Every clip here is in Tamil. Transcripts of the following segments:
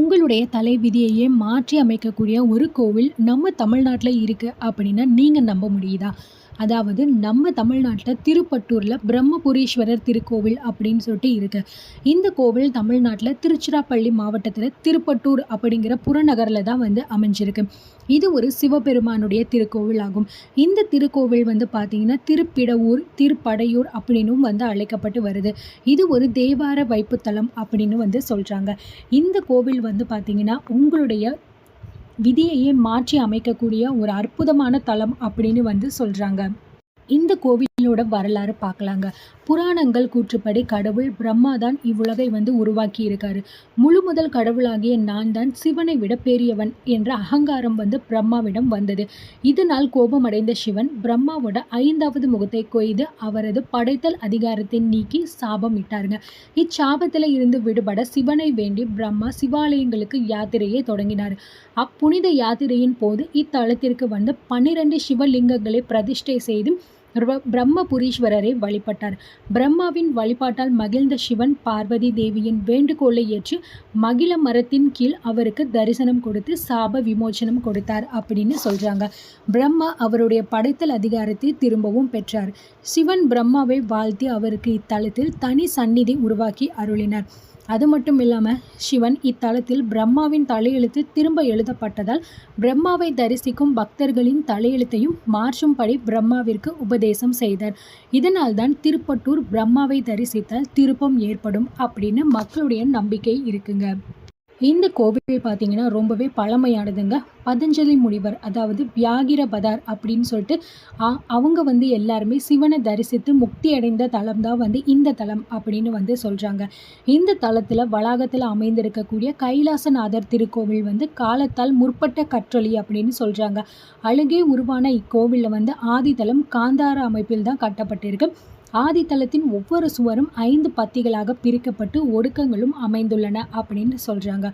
உங்களுடைய தலைவிதியையே மாற்றி அமைக்கக்கூடிய ஒரு கோவில் நம்ம தமிழ்நாட்டில இருக்கு அப்படின்னா நீங்க நம்ப முடியுதா? அதாவது நம்ம தமிழ்நாட்டில திருப்பட்டூர்ல பிரம்மபுரீஸ்வரர் திருக்கோவில் அப்படின்னு சொல்லிட்டு இருக்கு. இந்த கோவில் தமிழ்நாட்டில திருச்சிராப்பள்ளி மாவட்டத்தில திருப்பட்டூர் அப்படிங்கிற புறநகர்ல தான் அமைஞ்சிருக்கு. இது ஒரு சிவபெருமானுடைய திருக்கோவில் ஆகும். இந்த திருக்கோவில் பார்த்தீங்கன்னா திருப்பிடவூர், திருப்படையூர் அப்படின்னும் அழைக்கப்பட்டு வருது. இது ஒரு தேவார வைப்புத்தலம் அப்படின்னு சொல்றாங்க. இந்த கோவில் பார்த்தீங்கன்னா உங்களுடைய விதியையே மாற்றி அமைக்கக்கூடிய ஒரு அற்புதமான தலம் அப்படின்னு சொல்றாங்க. இந்த கோவிலோட வரலாறு பார்க்கலாங்க. புராணங்கள் கூற்றுப்படி கடவுள் பிரம்மா தான் இவ்வுலகை உருவாக்கி இருக்காரு. முழு முதல் கடவுளாகிய நான் தான் சிவனை விட பெரியவன் என்ற அகங்காரம் பிரம்மாவிடம் வந்தது. இதனால் கோபமடைந்த சிவன் பிரம்மாவோட 5வது முகத்தை கொய்து அவரது படைத்தல் அதிகாரத்தை நீக்கி சாபம் இட்டாருங்க. இச்சாபத்தில் இருந்து விடுபட சிவனை வேண்டி பிரம்மா சிவாலயங்களுக்கு யாத்திரையை தொடங்கினார். அப்புனித யாத்திரையின் போது இத்தலத்திற்கு 12 சிவலிங்கங்களை பிரதிஷ்டை செய்து பிரம்மபுரீஸ்வரரை வழிபட்டார். பிரம்மாவின் வழிபாட்டால் மகிழ்ந்த சிவன் பார்வதி தேவியின் வேண்டுகோளை ஏற்று மகிழ மரத்தின் கீழ் அவருக்கு தரிசனம் கொடுத்து சாப விமோசனம் கொடுத்தார் அப்படின்னு சொல்றாங்க. பிரம்மா அவருடைய படைத்தல் அதிகாரத்தை திரும்பவும் பெற்றார். சிவன் பிரம்மாவை வாழ்த்தி அவருக்கு இத்தலத்தில் தனி சந்நிதி உருவாக்கி அருளினார். அது மட்டும் இல்லாமல் சிவன் இத்தலத்தில் பிரம்மாவின் தலையெழுத்து திரும்ப எழுதப்பட்டதால் பிரம்மாவை தரிசிக்கும் பக்தர்களின் தலையெழுத்தையும் மாற்றும்படி பிரம்மாவிற்கு உபதேசம் செய்தார். இதனால்தான் திருப்பட்டூர் பிரம்மாவை தரிசித்தால் திருப்பம் ஏற்படும் அப்படின்னு மக்களுடைய நம்பிக்கை இருக்குங்க. இந்த கோவில் பார்த்தீங்கன்னா ரொம்பவே பழமையானதுங்க. பதஞ்சலி முனிவர் அதாவது வியாகிரபதர் அப்படின்னு சொல்லிட்டு அவங்க எல்லாருமே சிவனை தரிசித்து முக்தி அடைந்த தலம் தான் இந்த தலம் அப்படின்னு சொல்கிறாங்க. இந்த தலத்தில் வளாகத்தில் அமைந்திருக்கக்கூடிய கைலாசநாதர் திருக்கோவில் காலத்தால் முற்பட்ட கற்றளி அப்படின்னு சொல்கிறாங்க. அழகே உருவான இக்கோவிலில் ஆதித்தலம் காந்தார அமைப்பில் தான் கட்டப்பட்டிருக்கு. ஆதித்தலத்தின் ஒவ்வொரு சுவரும் 5 பத்திகளாக பிரிக்கப்பட்டு ஒடுக்கங்களும் அமைந்துள்ளன அப்படின்னு சொல்கிறாங்க.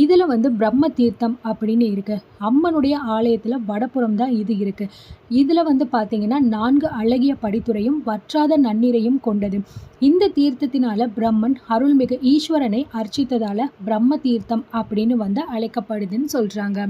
இதில் பிரம்ம தீர்த்தம் அப்படின்னு இருக்குது. அம்மனுடைய ஆலயத்தில் வடப்புறம் தான் இது இருக்குது. இதில் பார்த்தீங்கன்னா 4 அழகிய படித்துறையும் வற்றாத நன்னீரையும் கொண்டது. இந்த தீர்த்தத்தினால பிரம்மன் அருள்மிகு ஈஸ்வரனை அர்ச்சித்ததால் பிரம்ம தீர்த்தம் அப்படின்னு அழைக்கப்படுதுன்னு சொல்கிறாங்க.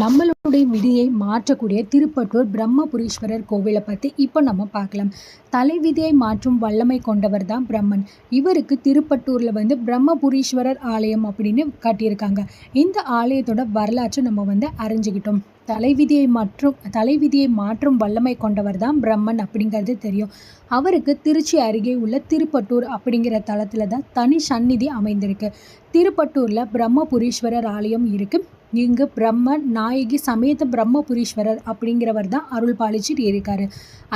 நம்மளுடைய விதியை மாற்றக்கூடிய திருப்பட்டூர் பிரம்மபுரீஸ்வரர் கோவிலை பற்றி இப்போ நம்ம பார்க்கலாம். தலைவிதியை மாற்றும் வல்லமை கொண்டவர் தான் பிரம்மன். இவருக்கு திருப்பட்டூரில் பிரம்மபுரீஸ்வரர் ஆலயம் அப்படின்னு கட்டியிருக்காங்க. இந்த ஆலயத்தோட வரலாற்றை நம்ம அறிஞ்சிக்கிட்டோம். தலைவிதியை மாற்றும் வல்லமை கொண்டவர் தான் பிரம்மன் அப்படிங்கிறது தெரியும். அவருக்கு திருச்சி அருகே உள்ள திருப்பட்டூர் அப்படிங்கிற தலத்தில் தான் தனி சந்நிதி அமைந்திருக்கு. திருப்பட்டூரில் பிரம்மபுரீஸ்வரர் ஆலயம் இருக்குது. இங்கு பிரம்ம நாயகி சமேத பிரம்மபுரீஸ்வரர் அப்படிங்கிறவர் தான் அருள் பாலிச்சுட்டு இருக்காரு.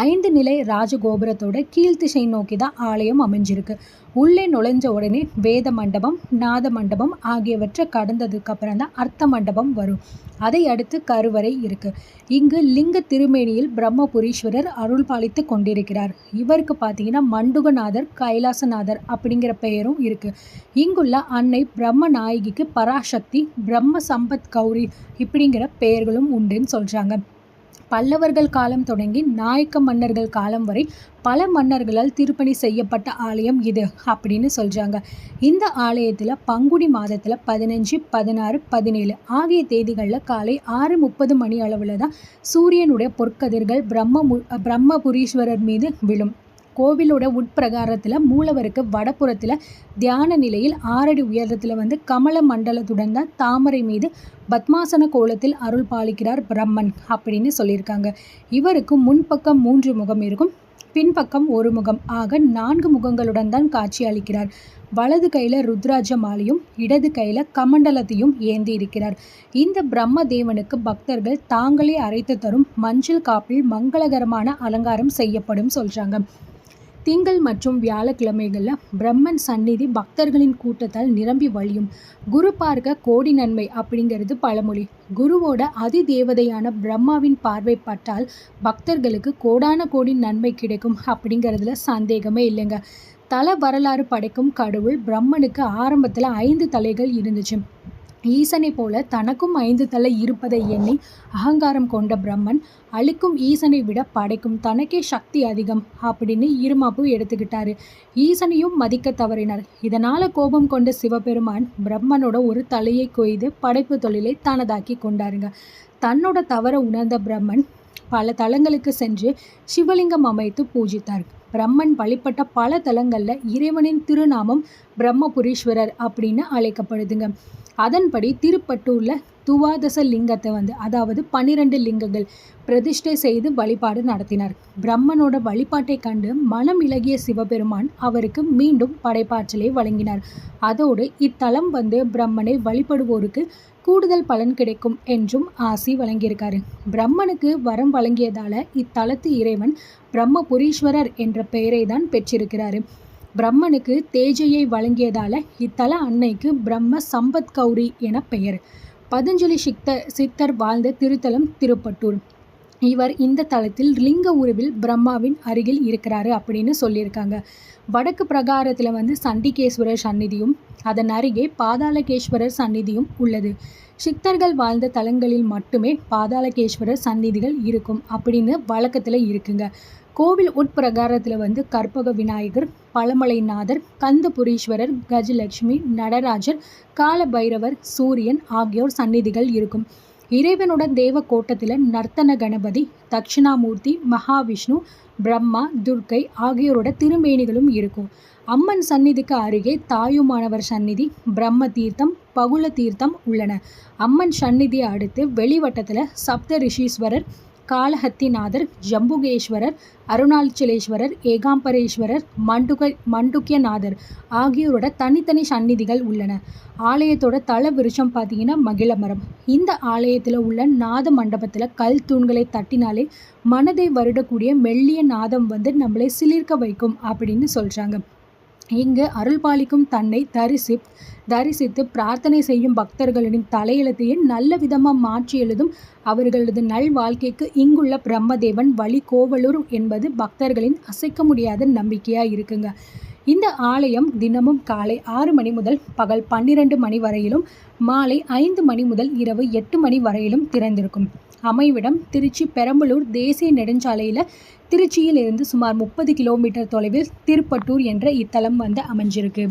5 நிலை ராஜகோபுரத்தோட கீழ்த்திசை நோக்கி தான் ஆலயம் அமைஞ்சிருக்கு. உள்ளே நுழைஞ்ச உடனே வேத மண்டபம், நாத மண்டபம் ஆகியவற்றை கடந்ததுக்கு அப்புறம் தான் அர்த்த மண்டபம் வரும். அதை அடுத்து கருவறை இருக்கு. இங்கு லிங்க திருமேனியில் பிரம்மபுரீஸ்வரர் அருள் பாலித்து கொண்டிருக்கிறார். இவருக்கு பார்த்தீங்கன்னா மண்டுகநாதர், கைலாசநாதர் அப்படிங்கிற பெயரும் இருக்கு. இங்குள்ள அன்னை பிரம்ம நாயகிக்கு பராசக்தி, பிரம்ம சம்பத் கௌரி இப்படிங்கிற பெயர்களும் உண்டுன்னு சொல்றாங்க. பல்லவர்கள் காலம் தொடங்கி நாயக்க மன்னர்கள் காலம் வரை பல மன்னர்களால் திருப்பணி செய்யப்பட்ட ஆலயம் இது அப்படின்னு சொல்கிறாங்க. இந்த ஆலயத்தில் பங்குனி மாதத்தில் 15, 16, 17 ஆகிய தேதிகளில் காலை 6:30 மணி அளவில் தான் சூரியனுடைய பொற்கதிர்கள் பிரம்மபுரீஸ்வரர் மீது விழும். கோவிலோட உட்பிரகாரத்தில் மூலவருக்கு வடப்புறத்தில் தியான நிலையில் 6 அடி உயரத்தில் கமல மண்டலத்துடன் தான் தாமரை மீது பத்மாசன கோலத்தில் அருள் பாலிக்கிறார் பிரம்மன் அப்படின்னு சொல்லியிருக்காங்க. இவருக்கு முன்பக்கம் 3 முகம் இருக்கும், பின்பக்கம் 1 முகம் ஆக 4 முகங்களுடன் தான் காட்சி அளிக்கிறார். வலது கையில் ருத்ராஜ மாலையும் இடது கையில் கமண்டலத்தையும் ஏந்தி இருக்கிறார். இந்த பிரம்ம தேவனுக்கு பக்தர்கள் தாங்களே அரைத்து தரும் மஞ்சள் காப்பில் மங்களகரமான அலங்காரம் செய்யப்படும் சொல்கிறாங்க. திங்கள் மற்றும் வியாழக்கிழமைகளில் பிரம்மன் சந்நிதி பக்தர்களின் கூட்டத்தால் நிரம்பி வழியும். குரு பார்க்க கோடி நன்மை அப்படிங்கிறது பழமொழி. குருவோட அதி தேவதையான பிரம்மாவின் பார்வை பட்டால் பக்தர்களுக்கு கோடான கோடி நன்மை கிடைக்கும் அப்படிங்கிறதுல சந்தேகமே இல்லைங்க. தல வரலாறு படைக்கும் கடவுள் பிரம்மனுக்கு ஆரம்பத்தில் 5 தலைகள் இருந்துச்சு. ஈசனை போல தனக்கும் 5 தலை இருப்பதை எண்ணி அகங்காரம் கொண்ட பிரம்மன் அழிக்கும் ஈசனை விட படைக்கும் தனக்கே சக்தி அதிகம் அப்படின்னு இருமாப்பு எடுத்துக்கிட்டாரு. ஈசனையும் மதிக்க தவறினார். இதனால கோபம் கொண்ட சிவபெருமான் பிரம்மனோட ஒரு தலையை கொய்து படைப்பு தொழிலை தனதாக்கி கொண்டாருங்க. தன்னோட தவற உணர்ந்த பிரம்மன் பல தலங்களுக்கு சென்று சிவலிங்கம் அமைத்து பூஜித்தார். பிரம்மன் வழிபட்ட பல தலங்களில் இறைவனின் திருநாமம் பிரம்மபுரீஸ்வரர் அப்படின்னு அழைக்கப்படுதுங்க. அதன்படி திருப்பட்டூரில் துவாதச லிங்கத்தை அதாவது 12 லிங்கங்கள் பிரதிஷ்டை செய்து வழிபாடு நடத்தினார். பிரம்மனோட வழிபாட்டை கண்டு மனம் இளகிய சிவபெருமான் அவருக்கு மீண்டும் படைப்பாற்றலை வழங்கினார். அதோடு இத்தலம் பிரம்மனை வழிபடுவோருக்கு கூடுதல் பலன் கிடைக்கும் என்றும் ஆசி வழங்கியிருக்காரு. பிரம்மனுக்கு வரம் வழங்கியதால இத்தலத்து இறைவன் பிரம்மபுரீஸ்வரர் என்ற பெயரை தான் பெற்றிருக்கிறாரு. பிரம்மனுக்கு தேஜையை வழங்கியதால இத்தல அன்னைக்கு பிரம்ம சம்பத் கௌரி என பெயர். பதஞ்சலி சித்தர் வாழ்ந்த திருத்தலம் திருப்பட்டூர். இவர் இந்த தலத்தில் லிங்க உருவில் பிரம்மாவின் அருகில் இருக்கிறாரு அப்படின்னு சொல்லியிருக்காங்க. வடக்கு பிரகாரத்தில் சண்டிகேஸ்வரர் சந்நிதியும் அதன் அருகே பாதாளகேஸ்வரர் சந்நிதியும் உள்ளது. சித்தர்கள் வாழ்ந்த தலங்களில் மட்டுமே பாதாளகேஸ்வரர் சந்நிதிகள் இருக்கும் அப்படின்னு வழக்கத்தில் இருக்குங்க. கோவில் உட்பிரகாரத்தில் கற்பக விநாயகர், பழமலைநாதர், கந்தபுரீஸ்வரர், கஜலட்சுமி, நடராஜர், கால பைரவர், சூரியன் ஆகியோர் சந்நிதிகள் இருக்கும். இறைவனோட தேவ கோட்டத்தில் நர்த்தன கணபதி, தட்சிணாமூர்த்தி, மகாவிஷ்ணு, பிரம்மா, துர்க்கை ஆகியோரோட திருமேனிகளும் இருக்கும். அம்மன் சந்நிதிக்கு அருகே தாயுமானவர் சந்நிதி, பிரம்ம தீர்த்தம், பகுல தீர்த்தம் உள்ளன. அம்மன் சந்நிதியை அடுத்து வெளிவட்டத்தில் சப்த ரிஷீஸ்வரர், காளஹத்திநாதர், ஜம்புகேஸ்வரர், அருணாச்சலேஸ்வரர், ஏகாம்பரேஸ்வரர், மண்டுக்கியநாதர் ஆகியோரோட தனித்தனி சந்நிதிகள் உள்ளன. ஆலயத்தோட தல விருட்சம் பார்த்தீங்கன்னா மகிழமரம். இந்த ஆலயத்தில் உள்ள நாத மண்டபத்தில் கல் தூண்களை தட்டினாலே மனதை வருடக்கூடிய மெல்லிய நாதம் நம்மளை சிலிர்க்க வைக்கும் அப்படின்னு சொல்கிறாங்க. இங்கு அருள்பாலிக்கும் தன்னை தரிசித்து பிரார்த்தனை செய்யும் பக்தர்களின் தலையெழுத்தையே நல்ல விதமாக மாற்றி எழுதும் அவர்களது நல் வாழ்க்கைக்கு இங்குள்ள பிரம்மதேவன் வழி கோவலூர் என்பது பக்தர்களின் அசைக்க முடியாத நம்பிக்கையாக இருக்குங்க. இந்த ஆலயம் தினமும் காலை 6 மணி முதல் பகல் 12 மணி வரையிலும், மாலை 5 மணி முதல் இரவு 8 மணி வரையிலும் திறந்திருக்கும். அமைவிடம் திருச்சி பெரம்பலூர் தேசிய நெடுஞ்சாலையில் திருச்சியில் இருந்து சுமார் 30 கிலோமீட்டர் தொலைவில் திருப்பட்டூர் என்ற இத்தலம் அமைஞ்சிருக்கு.